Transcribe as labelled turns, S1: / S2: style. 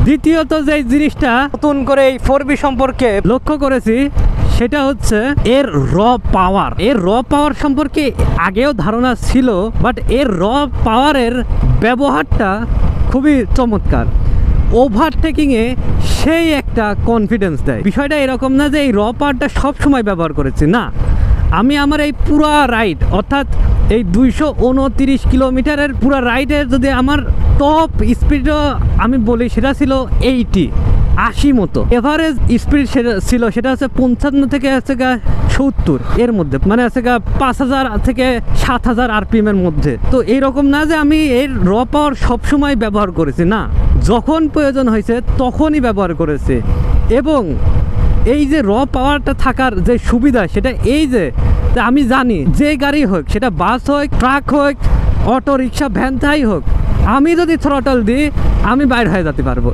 S1: দ্বিতীয়ত যে জিনিসটা নতুন করে এই 4B সম্পর্কে লক্ষ্য করেছি সেটা হচ্ছে এর র পাওয়ার সম্পর্কে আগেও ধারণা ছিল, বাট এর র পাওয়ারের ব্যবহারটা খুবই চমৎকার। ওভারটেকিংয়ে সেই একটা কনফিডেন্স দেয়। বিষয়টা এরকম না যে এই র পাওয়ারটা সবসময় ব্যবহার করেছি, না, আমি আমার এই পুরা রাইড অর্থাৎ এই 229 কিলোমিটারের পুরা রাইডের যদি আমার টপ স্পিডও আমি বলি সেটা ছিল 80 মতো। এভারেজ স্পিড ছিল সেটা হচ্ছে 55 থেকে হচ্ছে 70 এর মধ্যে, মানে হচ্ছে 5000 থেকে 7000 RPM এর মধ্যে। তো এইরকম না যে আমি এর র পাওয়ার সবসময় ব্যবহার করেছি, না, যখন প্রয়োজন হয়েছে তখনই ব্যবহার করেছি। এবং এই যে র পাওয়ারটা থাকার যে সুবিধা সেটা এই যে আমি জানি যে গাড়ি হোক, সেটা বাস হোক, ট্রাক হোক, অটো রিক্সা, ভ্যান যাই হোক, আমি যদি থ্রটল দিই আমি বাইর হয়ে যেতে পারবো।